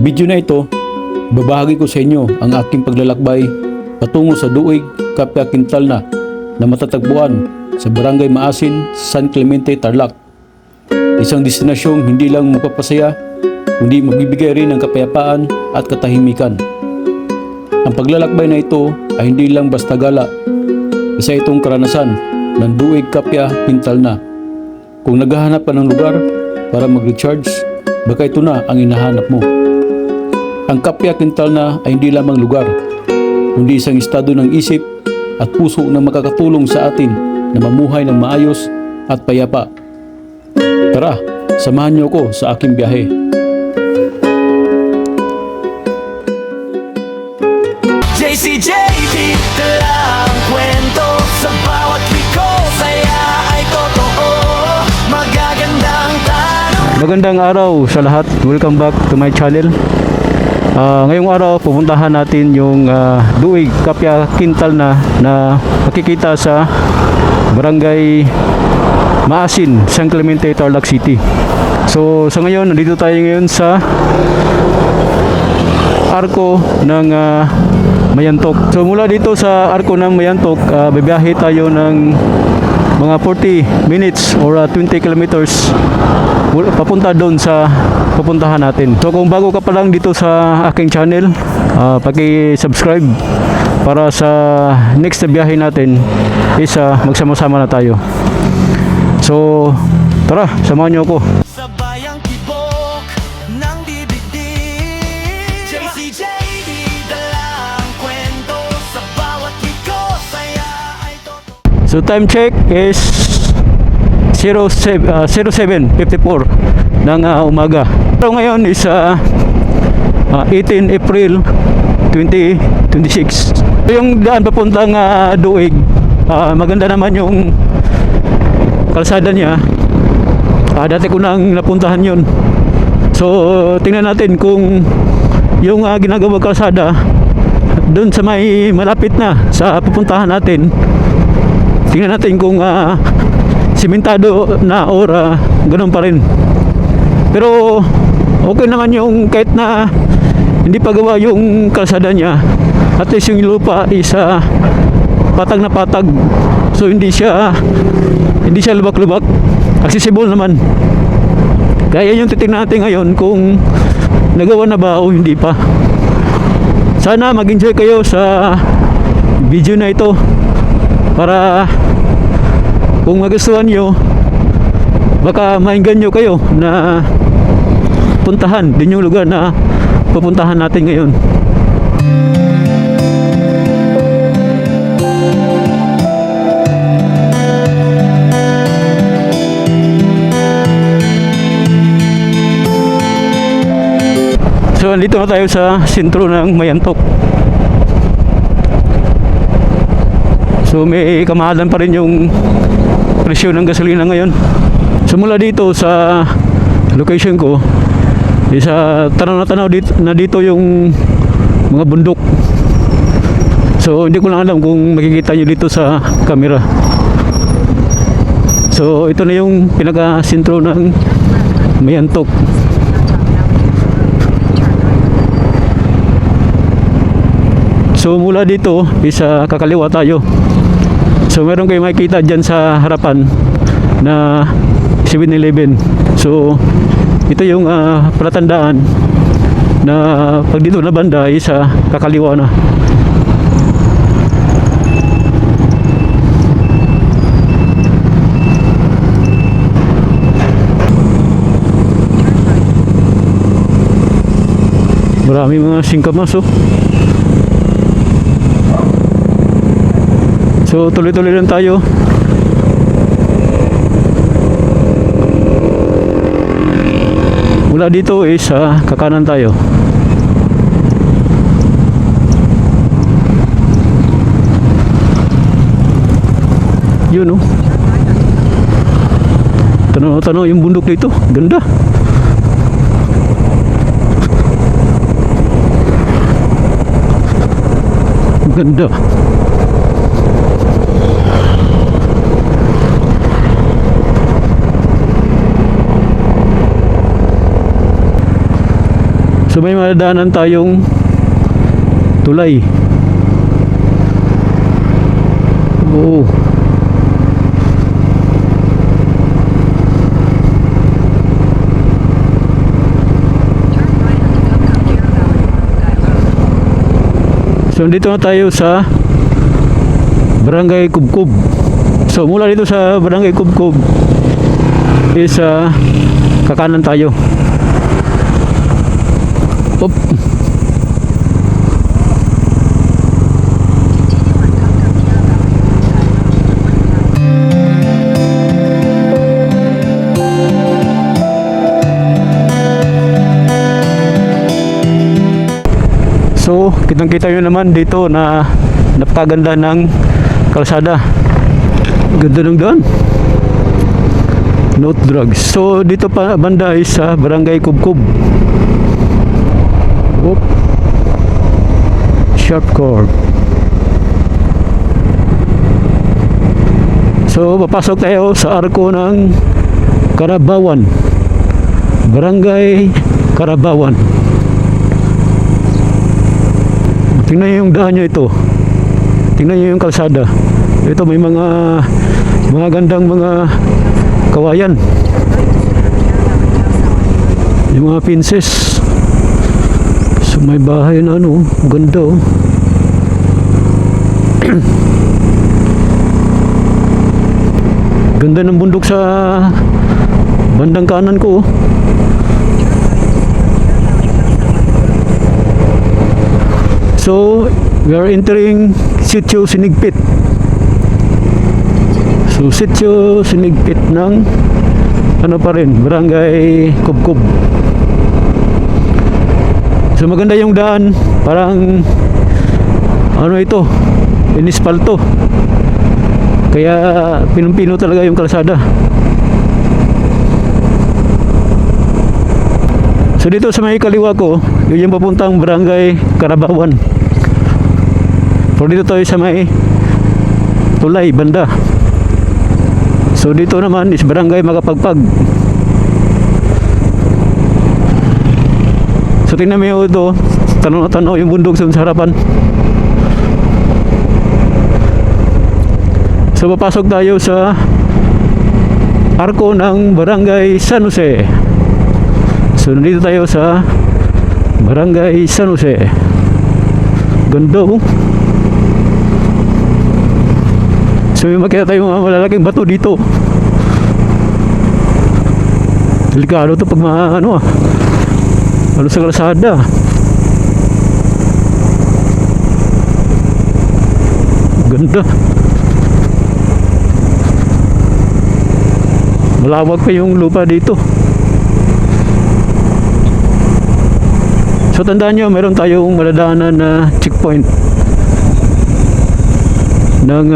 video na ito, babahagi ko sa inyo ang aking paglalakbay patungo sa Duig, Kapya Quintalna na matatagpuan sa Barangay Maasin, San Clemente, Tarlac. Isang destinasyong hindi lang magpapasaya, kundi magbibigay rin ng kapayapaan at katahimikan. Ang paglalakbay na ito ay hindi lang basta gala, isa itong karanasan ng Duig, Kapya Quintalna. Kung naghahanap ka ng lugar para mag-recharge, baka ito na ang hinahanap mo. Ang Kapya Quintalna ay hindi lamang lugar, kundi isang estado ng isip at puso na makakatulong sa atin na mamuhay ng maayos at payapa. Tara, samahan niyo ako sa aking biyahe. JCJD, lang kwento sa bawat liko, saya ay totoo, magagandang tanong. Magandang araw sa lahat. Welcome back to my channel. Ngayong araw pupuntahan natin yung Duig, Kapya Quintalna na makikita sa Barangay Maasin, San Clemente, Tarlac City. So sa ngayon, nandito tayo ngayon sa Arko ng Mayantok. So mula dito sa Arko ng Mayantok, bibiyahe tayo ng mga 40 minutes or 20 kilometers papunta doon sa pupuntahan natin. So kung bago ka pa lang dito sa aking channel, paki-subscribe para sa next na biyahe natin is magsama-sama na tayo. So tara, samahan niyo ako. Sa bayang tibok ng dibdib, JCJD, dalang kwento sa bawat liko, saya ay totoo. So time check is 07:54 ng umaga. So ngayon is 18 April 2026. So yung daan papuntang Duig, maganda naman yung kalsada niya. Dati ko nang napuntahan yun. So tingnan natin kung yung ginagawa kalsada doon sa may malapit na sa pupuntahan natin. Tingnan natin kung simentado na or ganun pa rin. Pero okay naman yung kahit na hindi pa gawa yung kalsada niya, at least yung lupa is patag na patag. So hindi siya lubak-lubak, accessible naman. Kaya yung titingnan natin ngayon kung nagawa na ba o hindi pa. Sana mag-enjoy kayo sa video na ito para kung magustuhan nyo, baka mainggan nyo kayo na puntahan din yung lugar na pupuntahan natin ngayon. So andito na tayo sa sentro ng Mayantok. So may kamahalan pa rin yung presyo ng gasolina ngayon. So mula dito sa location ko, isa tanaw na tanaw dito yung mga bundok. So hindi ko lang alam kung makikita nyo dito sa camera. So ito na yung pinaka-sentro ng Mayantok. So mula dito isa kakaliwa tayo. So meron kayo makikita dyan sa harapan na 7-Eleven. So ito yung palatandaan na pag dito na banda is kakaliwa na. Marami mga singkamas oh. So tuloy-tuloy lang tayo. Mula dito is kakanan tayo. Yun oh. Tanaw-tanaw yung bundok dito. Ganda. Ganda. So may madaanan tayong tulay. Oo. So dito na tayo sa Barangay Kubkub. So mula dito sa Barangay Kubkub is kakanan tayo. Op. So, kitang-kita nyo naman dito na napakaganda ng kalsada. Ganda ng daan. Not drugs. So, dito pa banda is sa Barangay Kubkub. Oop. Sharp curve. So, papasok tayo sa arko ng Karabawan. Barangay Karabawan. Tingnan nyo yung daan nyo ito. Tingnan nyo yung kalsada. Ito may mga gandang mga kawayan. Yung mga pinses. So may bahay na ano. Ganda oh. Ganda ng bundok sa bandang kanan ko oh. So, we are entering Sitio Sinigpit. So, Sitio Sinigpit ng ano pa rin, Barangay Kubkub. So, maganda yung daan. Parang ano ito, inispalto. Kaya pinong-pino talaga yung kalsada. So, dito sa may kaliwa ko, yun yung papuntang Barangay Karabawan. So dito tayo sa may tulay banda. So dito naman is Barangay Makapagpag. So tingnan mo yung ito, tanaw na tanaw yung bundok sa harapan. So papasok tayo sa arko ng Barangay San Jose. So nandito tayo sa Barangay San Jose. Ganda oh. So may makita tayong mga malalaking bato dito. Delikado to pag ano sa kalsada. Ganda. Malawak pa yung lupa dito. So tandaan nyo, meron tayong maladaanan na checkpoint ng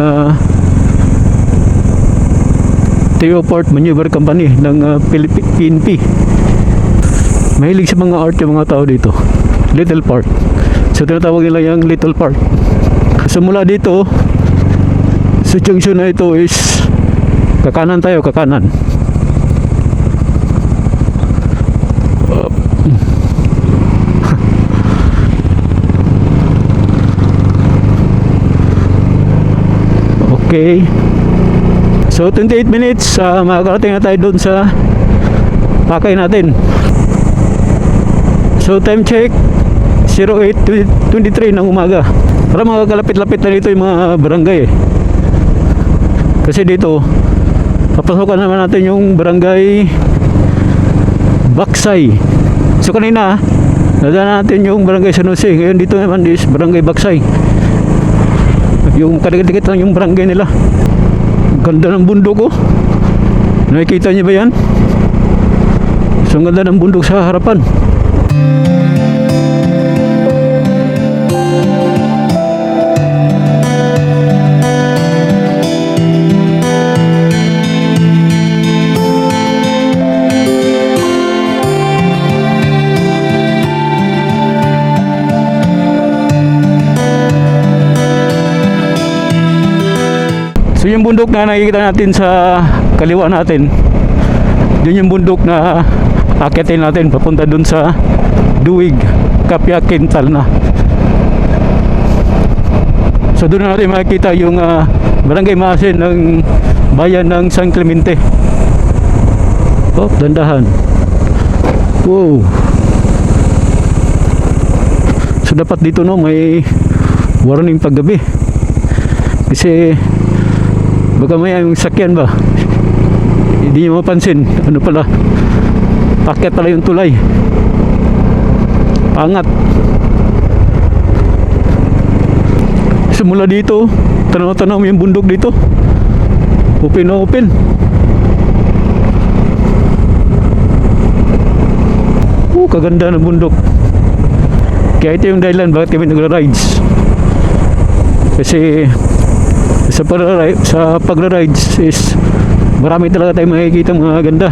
Teo Port Maneuver Company ng PNP. Mahilig sa mga art yung mga tao dito. Little Park. So tinatawag nila yung Little Park. So mula dito sa junction na ito is kakanan tayo, kakanan. Okay. So 28 minutes makakarating na tayo doon sa pakay natin. So time check 08:23 ng umaga. Para makakalapit-lapit na dito yung mga barangay Kasi dito papasokan naman natin yung Barangay Baksay. So kanina nadaan natin yung Barangay San Jose. Ngayon dito naman is Barangay Baksay. Yung kadikit-dikit lang yung barangay nila. Ganda ng bundok oh. Nakikita niyo ba yan? So ang ganda ng bundok sa harapan. So yung bundok na nakikita natin sa kaliwa natin, yun yung bundok na akitin natin papunta dun sa Duig, Kapya, Quintal na. So doon na natin makikita yung barangay Maasin ng bayan ng San Clemente. Oh, dandahan. Wow. So dapat dito no may warning paggabi. Kasi baka may yung sakyan ba? Hindi nyo mapansin. Ano pala? Paket pala yung tulay. Pangat. Simula dito, tanaw-tanaw yung bundok dito. Open na open. Kaganda ng bundok. Kaya ito yung dahilan bakit kami nagra-rides. Kasi sa pagra-rides is marami talaga tayong makikita mga ganda.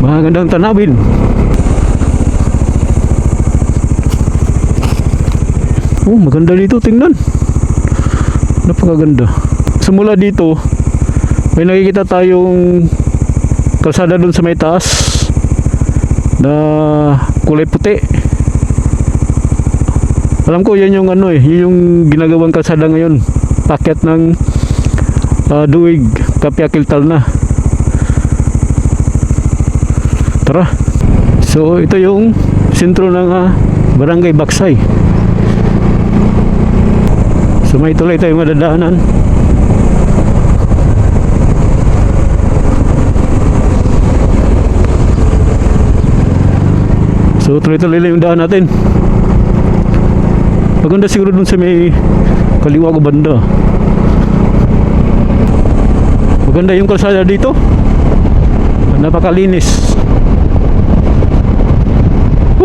Mga gandang tanawin. Oh, maganda dito, tingnan. Napakaganda. Simula dito, may nakikita tayong kalsada dun sa may taas na kulay puti. Alam ko yan yung ano yun yung ginagawang kalsada ngayon. Paket ng Duig, Kapya, Quintal na. Tara. So ito yung sentro ng Barangay Baksay. So may tuloy tayong madadaanan. So tuloy-tuloy lang yung daan natin. Maganda siguro dun sa may kaliwa ko banda. Maganda yung kalsada dito. Napakalinis.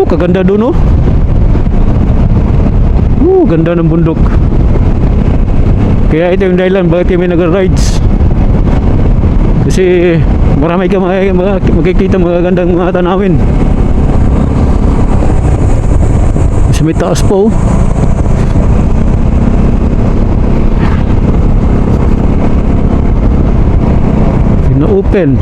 Kaganda dun ganda ng bundok. Kaya ito yung dahilan bakit kami nag-rides. Kasi marami ka makikita magagandang mga tanawin. Kasi may taas po. Na-open.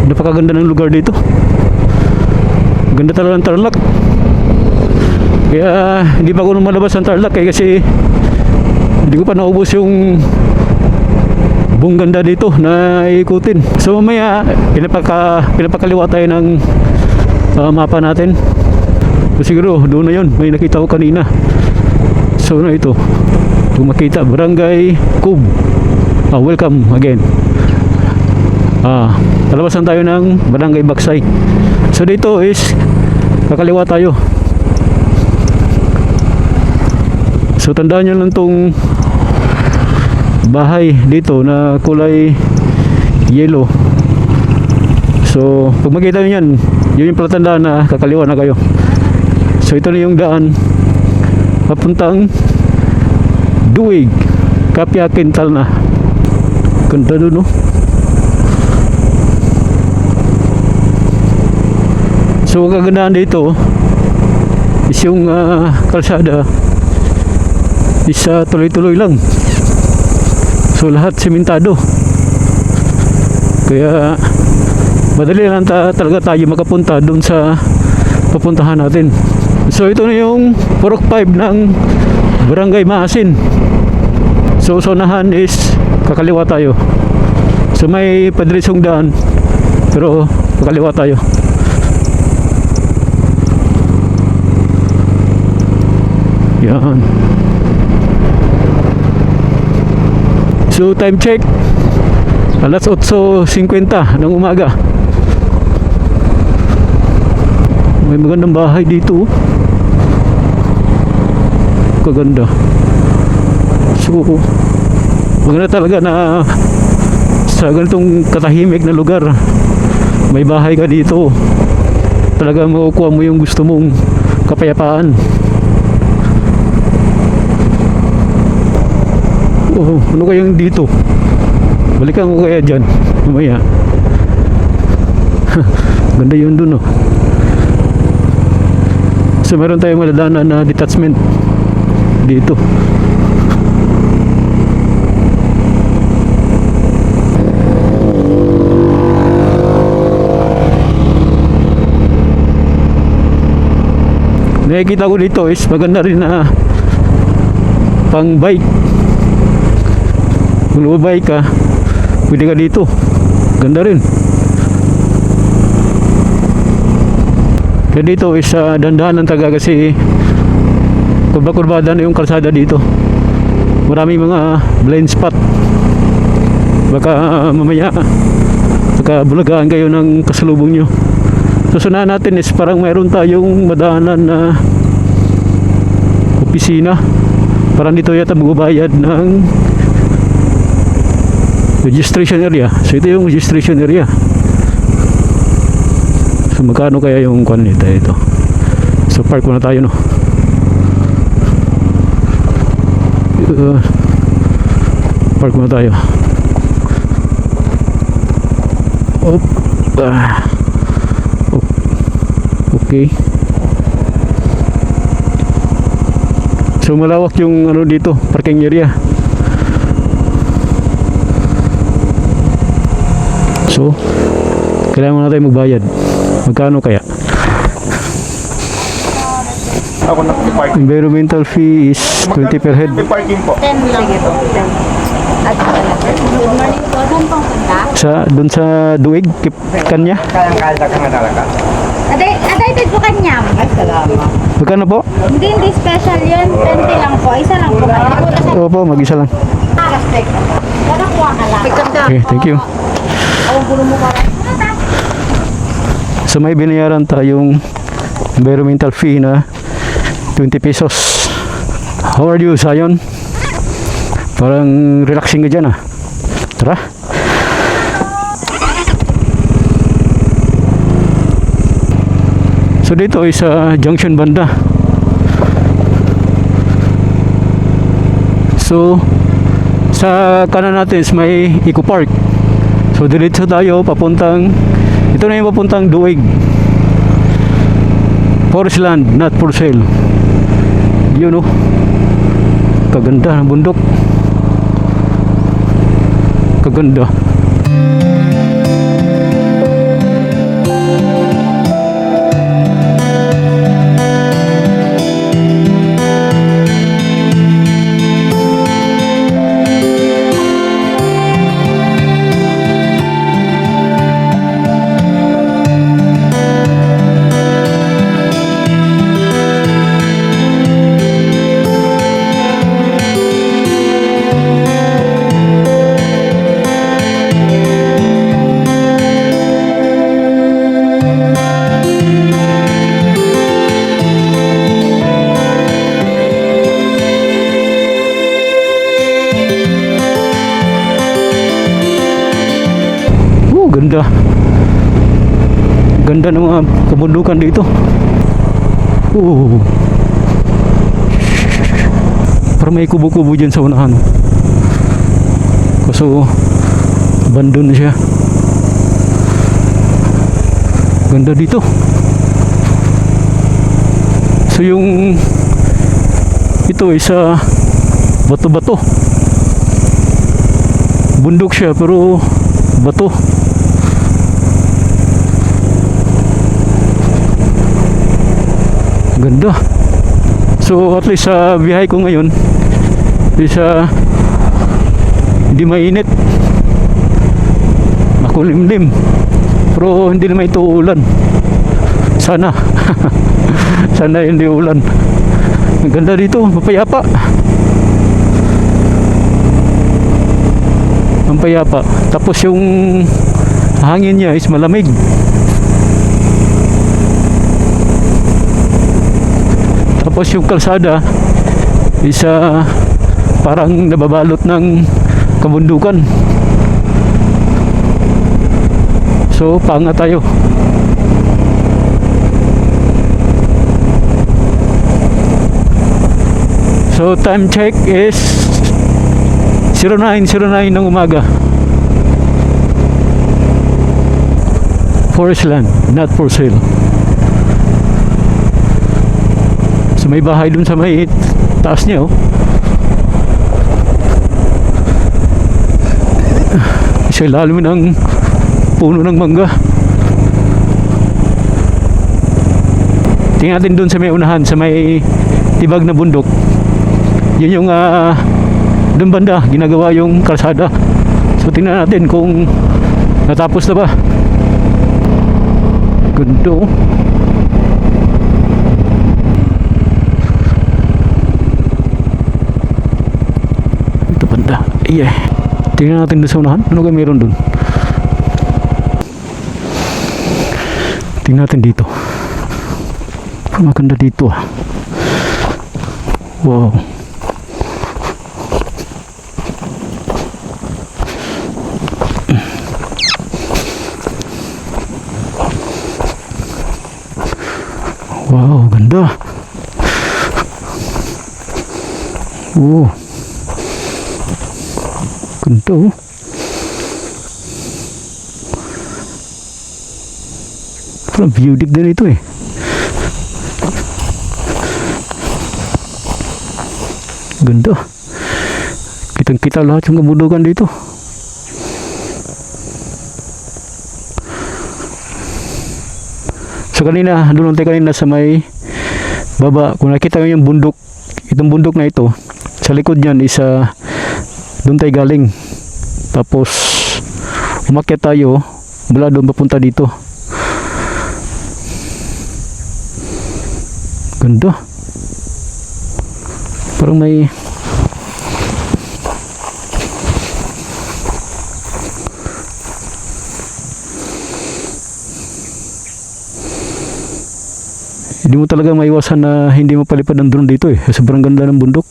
Napakaganda ng lugar dito. Ganda talaga ng Tarlac. Kaya hindi pa ako lumalabas ng Tarlac kasi hindi ko pa naubos yung buong ganda dito na ikutin. So mamaya pinapakaliwa tayo ng mapa natin. So, siguro doon na yun. May nakita ko kanina. So na ito. Kung makita Barangay Cub. Welcome again. Talabasan tayo ng Barangay Baksay. So dito is kakaliwa tayo. So tandaan nyo lang tong bahay dito na kulay yellow. So pag makita nyo yan, yun yung palatandaan na kakaliwa na kayo. So ito na yung daan papuntang Duig, Kapya, Quintal na. Ganda doon So kagandahan dito is yung kalsada is tuloy-tuloy lang. So lahat simentado. Kaya madali lang talaga tayo makapunta doon sa pupuntahan natin. So ito na yung Purok 5 ng Barangay Maasin. So unahan is kakaliwa tayo. So may padiretsyong daan pero kakaliwa tayo. Yan. So time check, alas 8:50 ng umaga. May magandang bahay dito. Kaganda. So, maganda talaga na sa ganitong katahimik na lugar may bahay ka dito. Talaga makukuha mo yung gusto mong kapayapaan. Oh, ano kayang dito? Balikan ko kaya dyan mamaya. Ganda yun dun, oh. So meron tayong madadaanan na detachment dito. Nakikita ko dito is maganda rin na pang bike. Kung lumabike ka, pwede ka dito. Ganda rin. Kaya dito is dandahan ng taga kasi kurba-kurbada na yung kalsada dito. Maraming mga blind spot. Baka mamaya bulagaan kayo ng kasalubong nyo. Susunahan natin is parang mayroon tayong madaanan na opisina. Parang dito yata magbabayad ng registration area. So ito yung registration area. So magkano kaya yung kwan nito ito? So park muna tayo, no. Park muna tayo. Op. Okay. So malawak yung ano dito, parking area. So kailangan muna tayo magbayad. Magkano kaya? Ako nag-parking. Environmental fee is 20 per head. May parking po. 10 lang. Sige po. 10. At good morning po. Doon pong punta. Doon sa Duig, Kanya. Kayang-kaya ka nga talaga. Aday po kanyam. Ay, salamat. Magkano po? Hindi special yun. 20 lang po. Isa lang po kayo. Opo, mag-isa lang. Respect. Nakakuha ka lang. Okay, thank you. Ang gulo mo pa. So may binayaran tayong environmental fee na 20 pesos. How are you, Zion? Parang relaxing ka dyan, ah. Tara. So dito is junction banda. So sa kanan natin is may Eco Park. So diretso tayo papuntang, ito na yung papuntang Duig. Forest land, not for sale. Yun, oh. Kaganda ng bundok. Kaganda. Ganda. Ganda ng mga kabundukan dito. Parang may kubo-kubo dyan sa unahan. Kaso abandon na siya. Ganda dito. So yung ito is bato-bato. Bundok siya pero bato. Ganda. So at least sa biyahe ko ngayon is hindi mainit, makulimlim, pero hindi naman ito ulan. Sana sana hindi ulan. Ang ganda dito, mapayapa. Ang payapa. Tapos yung hangin niya is malamig. Tapos yung kalsada isa parang nababalot ng kabundukan. So panga tayo. So time check is 09:09 ng umaga. Forest land, not for sale. So may bahay dun sa may taas niya, oh. Sa ilalim ng puno ng mangga. Tingnan natin dun sa may unahan, sa may tibag na bundok. Yun yung dun banda ginagawa yung kalsada. So tingnan natin kung natapos na ba. Ganda, oh. Ito banda. Yeah. Tingnan natin dun sa unahan. Ano kaya meron dun? Tingnan natin dito. Maganda dito, ah. Wow. Wow, ganda. Oh. Ganda, oh. Parang view deck din ito, eh. Ganda. Kitang-kita lahat yung kabundukan dito. So kanina, doon tayo kanina sa may baba, kung nakita nyo yung bundok, itong bundok na ito, sa likod niyan isa doon tayo galing. Tapos umakyat tayo mula doon papunta dito. Ganda. Parang may hindi mo talaga maiwasan na hindi mo palipad ang drone dito, eh. Sobrang ganda ng bundok.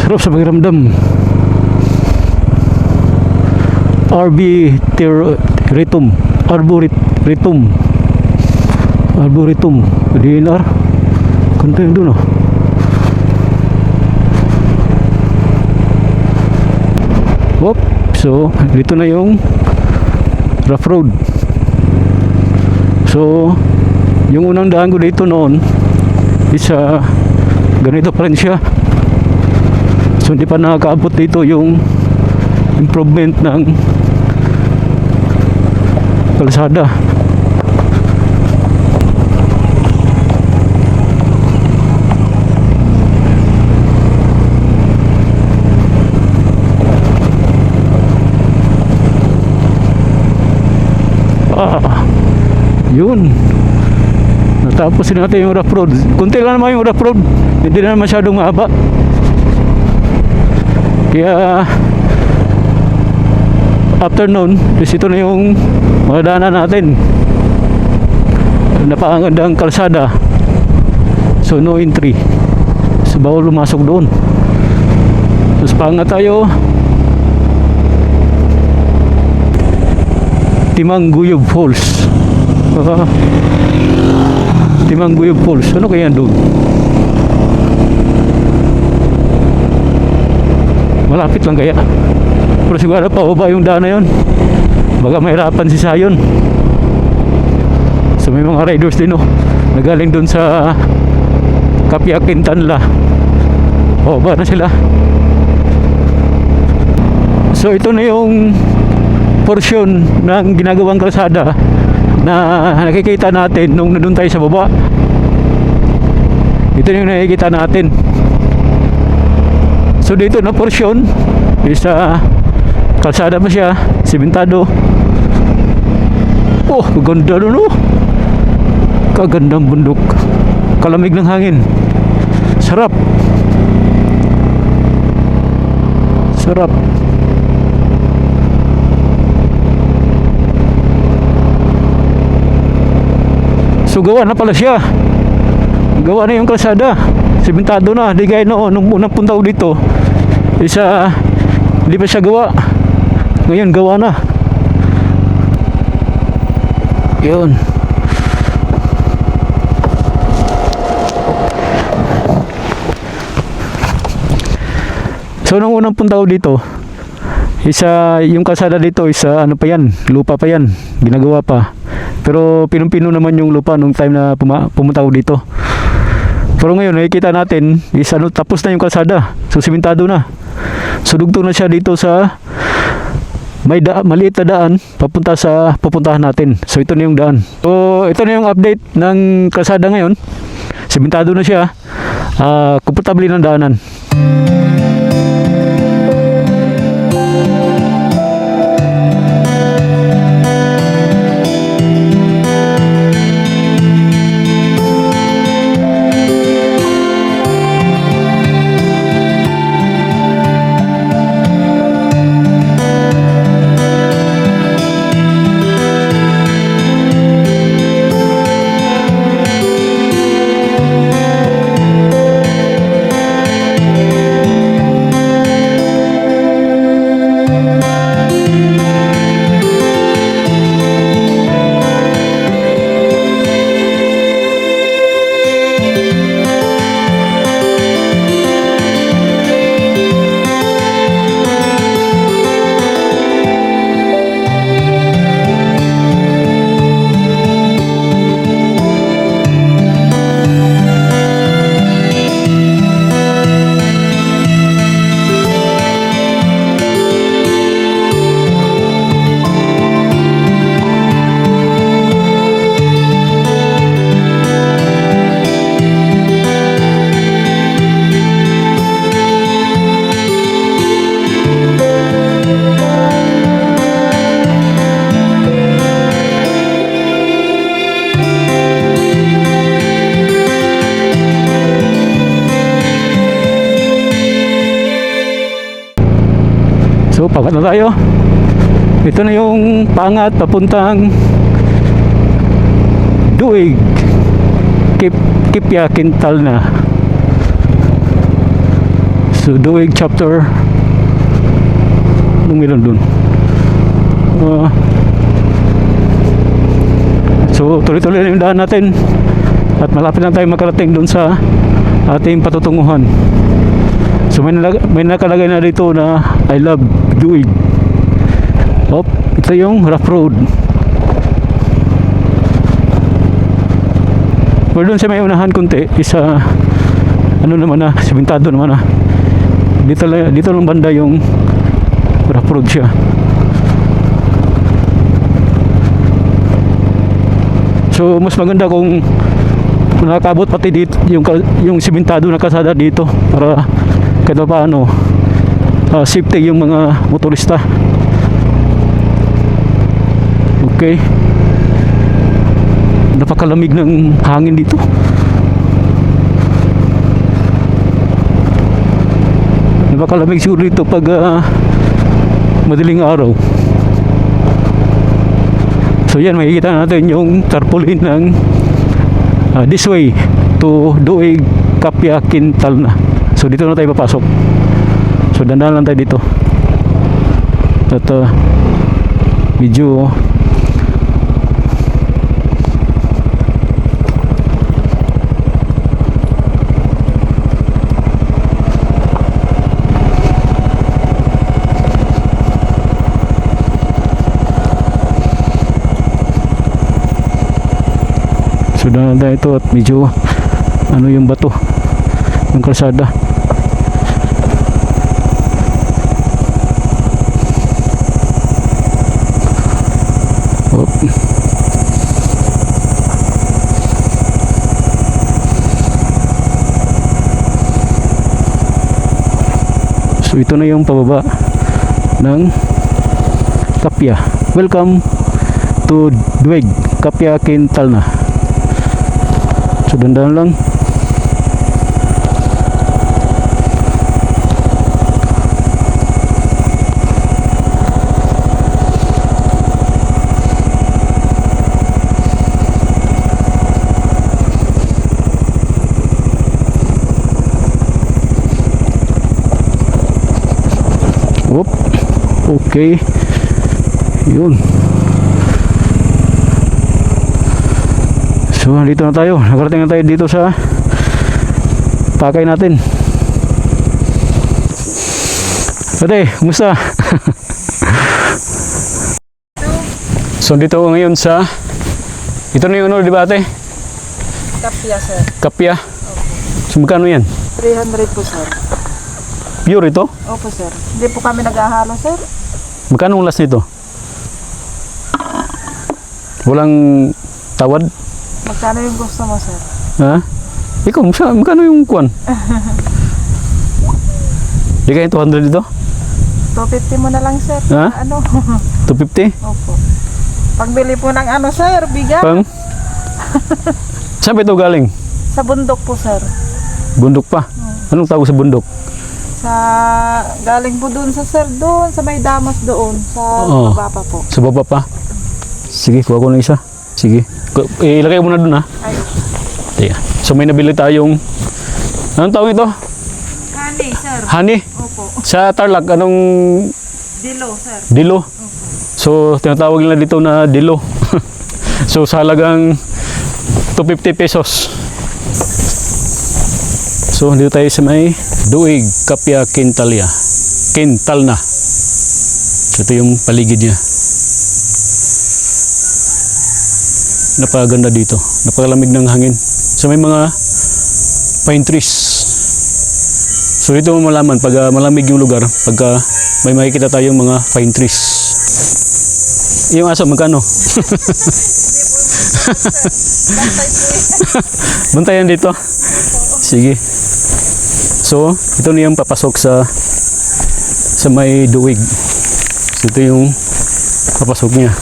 Sarap sa pakiramdam. Arboretum. DNR. Kanta yung doon, oh. Whoop. So dito na yung rough road. So yung unang daan ko dito noon isa ganito pa rin siya. So hindi pa nakakaabot dito yung improvement ng kalsada. Yun. Natapos natin yung rough road. Kunti lang naman yung rough road. Hindi na masyadong mahaba. Kaya afternoon, ito na yung mga daanan natin. Napakagandang kalsada. So no entry. So bawal lumasok doon. Tapos panga tayo. Timangguyog Falls. Timangguyog Falls. Ano kaya doon? malapit lang kaya. Pero siguro pababa yung daan na yun, baka mahirapan si Sayon. So may mga riders din oh, nagaling dun sa Kapiakin Tanla, pababa na sila. So ito na yung portion ng ginagawang kalsada na nakikita natin nung nandun tayo sa baba. Ito yung nakikita natin. So dito na portion is kalsada pa siya, simentado. Oh, ganda nun oh. Kagandang bundok, kalamig ng hangin, sarap. Sarap. So gawa na pala siya. Gawa na yung kalsada, simentado na. Di gaya noon nung unang punta ko dito, isa di pa siya gawa. Ngayon gawa na. Yun. So nung unang punta ko dito, isa yung kalsada dito isa ano pa yan, lupa pa yan, ginagawa pa. Pero pinong-pino naman yung lupa nung time na pumunta ko dito. Pero ngayon nakikita natin is ano, tapos na yung kalsada. So simentado na. So dugtong na siya dito sa may maliit na daan papunta sa pupuntahan natin. So ito na yung daan. So ito na yung update ng kalsada ngayon. Simentado na siya. Komportable ng daanan. So papat na tayo. Ito na yung pangat papuntang Duig, Kipyakin Talna. So Duig chapter nung meron dun. So tuloy-tuloy na yung daan natin at malapit na tayo makarating dun sa ating patutunguhan. So may nakalagay na dito na I love Duig. Ito yung rough road. Pero doon sa may unahan kunti isa ano naman na, simentado naman na. Dito lang banda yung rough road siya. So mas maganda kung nakakabot pati dito yung simentado na kalsada dito para kahit paano safety yung mga motorista. Okay, napakalamig ng hangin dito. Napakalamig siguro dito pag madaling araw. So yan, makikita natin yung tarpaulin ng this way to Duig, Kapyakin Talna. So dito na tayo papasok. So dandan lang tayo dito. At medyo So daan ito at medyo ano yung bato, yung kalsada. Op. So ito na yung pababa ng Kapya. Welcome to Duweg, Kapya, Quintalna. So dandan lang. Whoop. Okay. Yun. So, dito na tayo. Nakarating na tayo dito sa pakay natin. Ate, kumusta? So, dito ako ngayon sa ito na yung ano, di ba ate? Kapya, sir. Kapya. So, magkano yan? 300 po, sir. Pure ito? Opo, sir. Hindi po kami naghahalo, sir. Magkano ang last nito? Walang tawad? Magkano yung gusto mo, sir? Ha? Ikaw, magkano yung kuwan? Di kaya 200 dito? 250 mo na lang, sir. Ha? Ano? 250? Opo. Pagbili po ng ano, sir, bigat. Pang? Saan ba ito galing? Sa bundok po, sir. Bundok pa? Anong tawag sa bundok? Sa, galing po doon sa sir, doon, sa may damas doon, sa Oo. baba pa po. Sa baba pa? Sige, kuha ko ng isa. Sige. Ilagay mo na dun ha. Ay, Tiga. So may nabili tayong anong tawag ito? honey, sir. Honey? Opo. Sa Tarlac, anong Dilo, sir. dilo? So tinatawag nila dito na dilo. So sa halagang 250 pesos. So dito tayo sa may Duig, Kapya, Quintalna. So ito yung paligid niya. Napakaganda dito. Napakalamig ng hangin. So may mga pine trees. So dito mo malaman pag malamig yung lugar, pagka may makikita tayong mga pine trees. Yung aso magkano? Bantayan dito. Sige. So, ito na yung papasok sa may Duig. So, ito yung papasok niya.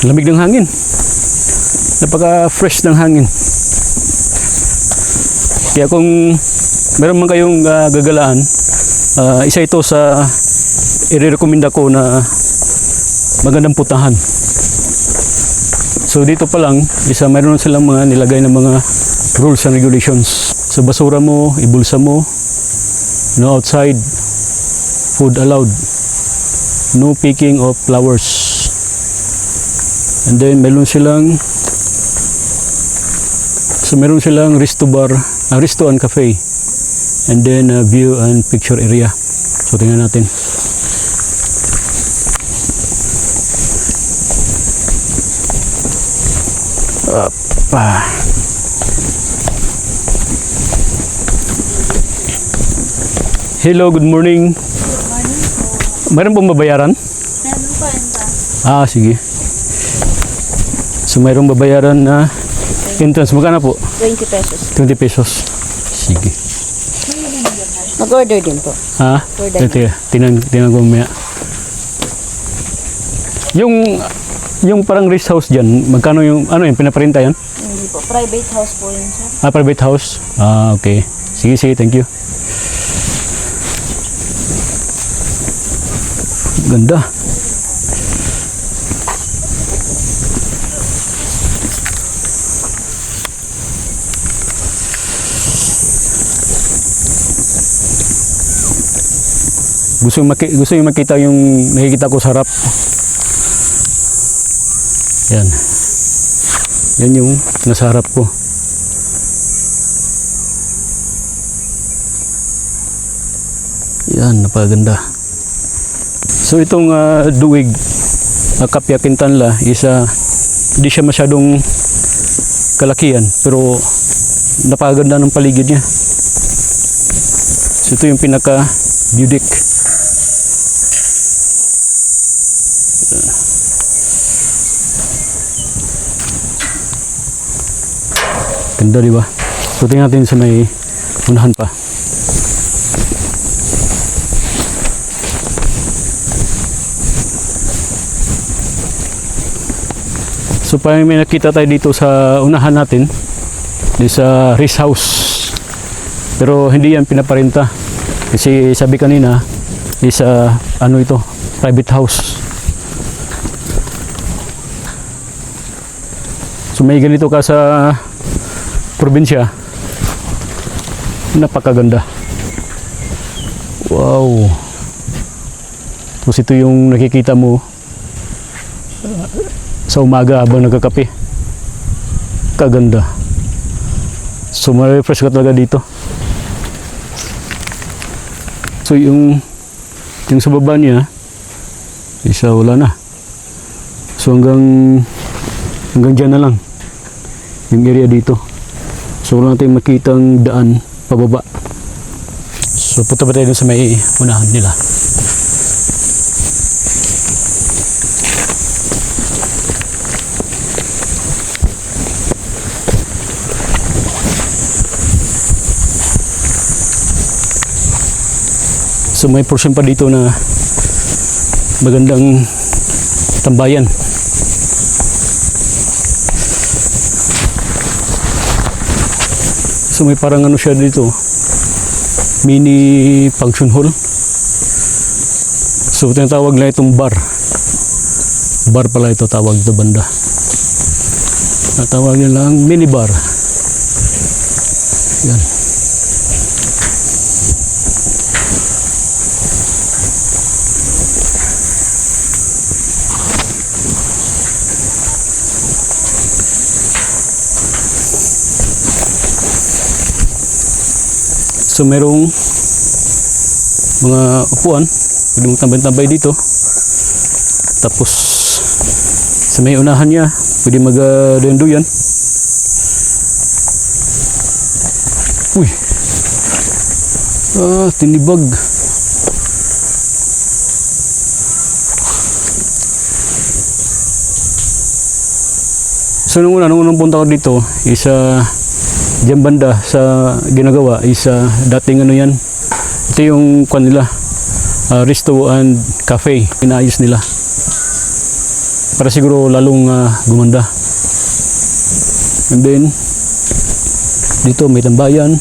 Lamig ng hangin. Napaka-fresh ng hangin. Kaya kung meron man kayong gagalaan, isa ito sa i-recommenda ko na magandang putahan. So dito pa lang, mayroon silang mga nilagay na mga rules and regulations. So basura mo, ibulsa mo, no outside, food allowed, no picking of flowers. And then meron silang resto bar, resto and cafe. And then view and picture area. So tingnan natin. Hello, good morning. Mayroon pong babayaran? Meron po yun Ah, pa. sige. So mayroong babayaran na entrance. Magkano po? 20 pesos. 20 pesos. Sige. Mag-order din po. Ha? Order. Ito, tinan ko mamaya. Yung parang rest house dyan, magkano yung, ano yung pinaparinta yan? Hindi po. Private house po yun, sir. Ah, private house? Ah, okay. Sige, thank you. Ganda. Gusto yung makita yung nakikita ko sa harap. Yan. Yan yung nasa harap ko. Yan, napakaganda. So itong duwig Kapya Quintanla is hindi siya masyadong kalakihan pero napakaganda ng paligid niya. So ito yung pinaka beauty. Ganda, di ba? So tingnan natin sa may unahan pa. So parang may nakita tayo dito sa unahan natin, di sa rest house. Pero hindi yan pinaparenta. Kasi sabi kanina, is ano ito, private house. So may ganito ka sa probinsya, napakaganda. Wow. Tapos ito yung nakikita mo sa umaga habang nagkakape. Kaganda. So ma-refresh ka talaga dito. So yung sa baba niya isa wala na. So hanggang dyan na lang yung area dito. So wala natin makitang daan pababa. So punta ba tayo sa may unahan nila. So may portion pa dito na magandang tambayan. So may parang ano siya dito, mini function hall. So tinatawag lang itong bar. Bar pala ito tawag ito banda. Natawag nila lang mini bar. Yan. So merong mga upuan, pwede mong tambay-tambay dito. Tapos sa may unahan niya, pwede mag-duyan-duyan. Uy, tinibag. So nung unang punta ko dito, isa diyan banda sa ginagawa is dating ano yan, ito yung kanila resto and cafe, inaayos nila para siguro lalong gumanda. And then dito may tambayan,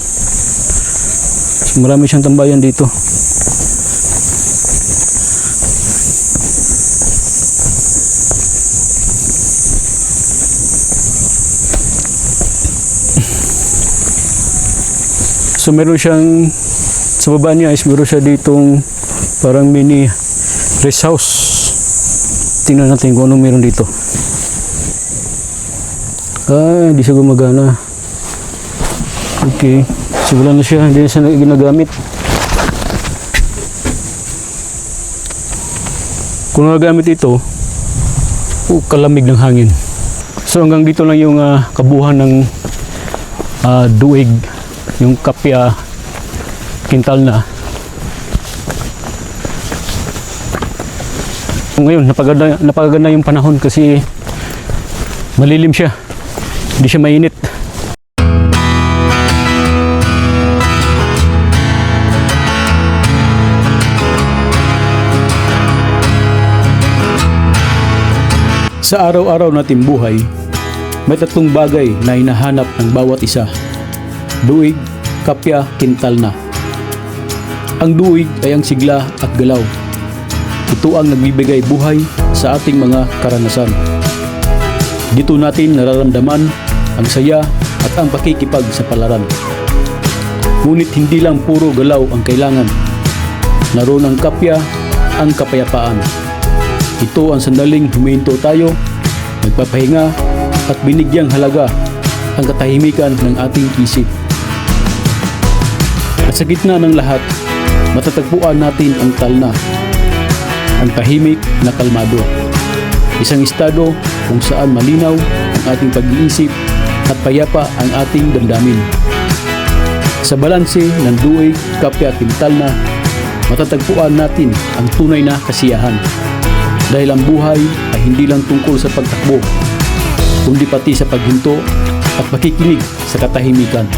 so, marami siyang tambayan dito. So meron siyang sa baba niya is meron siya ditong parang mini rest house. Tingnan natin kung anong meron dito. Hindi siya gumagana. Okay, so wala na siya, hindi na siya ginagamit. Kung nagagamit ito, kalamig ng hangin. So hanggang dito lang yung kabuhan ng duwig, yung Kapya Quintanla. Ngayon napakaganda yung panahon kasi malilim siya, hindi siya mainit. Sa araw-araw nating buhay, may tatlong bagay na hinahanap ng bawat isa. Duwig, Kapya Quintanla. Ang duwig ay ang sigla at galaw. Ito ang nagbibigay buhay sa ating mga karanasan. Dito natin nararamdaman ang saya at ang pakikipagsapalaran. Ngunit hindi lang puro galaw ang kailangan. Naroon ang kapya, ang kapayapaan. Ito ang sandaling huminto tayo, nagpapahinga at binigyang halaga ang katahimikan ng ating isip. At sa gitna ng lahat, matatagpuan natin ang Talna, ang tahimik na kalmado. Isang estado kung saan malinaw ang ating pag-iisip at payapa ang ating damdamin. Sa balanse ng Duig, Kapya, Talna, matatagpuan natin ang tunay na kasiyahan. Dahil ang buhay ay hindi lang tungkol sa pagtakbo, kundi pati sa paghinto at pakikinig sa katahimikan.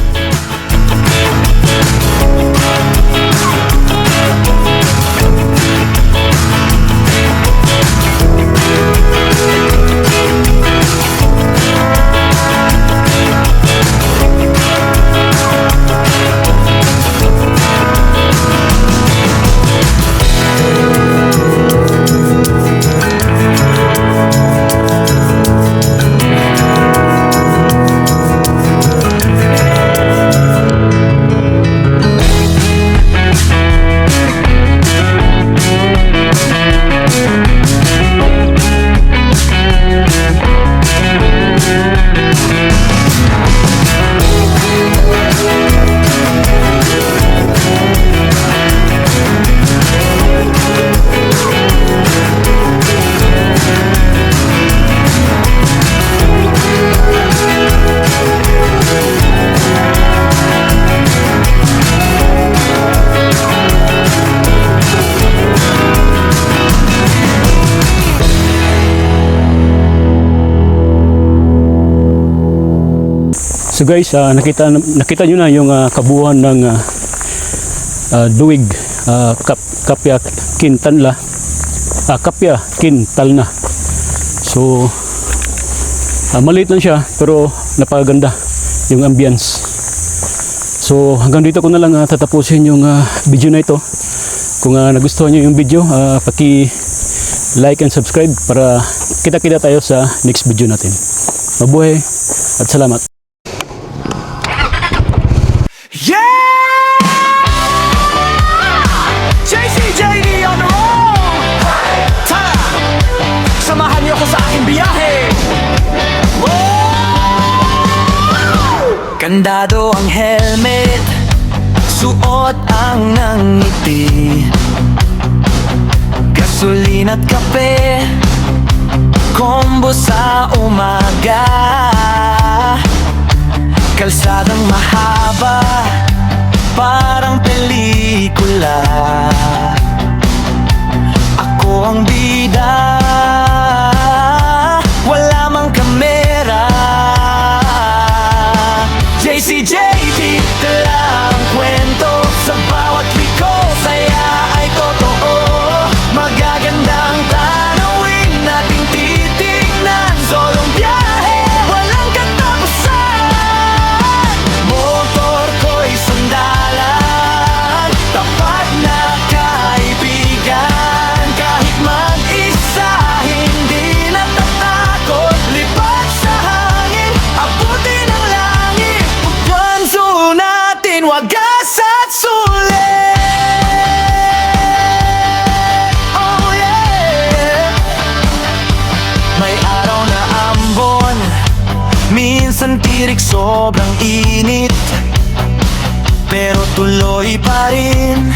So guys, nakita nyo na yung kabuuan ng Duig, Kapya, Talna. So maliit lang siya pero napakaganda yung ambience. So hanggang dito ko na lang tatapusin yung video na ito. Kung nagustuhan nyo yung video, paki-like and subscribe para kita-kita tayo sa next video natin. Mabuhay at salamat. Yeah! JCJD on the road! Tara! Samahan niyo ko sa aking biyahe! Woo! Kandado ang helmet, suot ang nangiti, gasolina at kape, combo sa umaga. Kalsadang mahaba, parang pelikula. Ako ang bida, wala mang kamera. JCJD, lang kwento sa bawat liko. Saya ay totoo, magagandang tanawin nating titignan. Solong biyahe, walang katapusan. Motor ko'y sandalan, tapat na kaibigan. Kahit mag-isa, hindi natatakot. Lipat sa hangin, abutin ang langit. Puganso natin, wagas at sulit. Oh yeah. May araw na ambon, minsan tirik sobrang init, pero tuloy pa rin,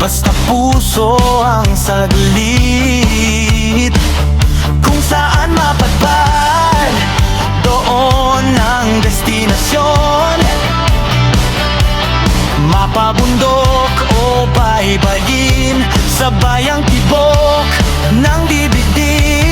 basta puso ang saglit. Kung saan mapadpad, doon ang destinasyon. Mapabundok o baybayin, sabay ang tibok ng dibdib.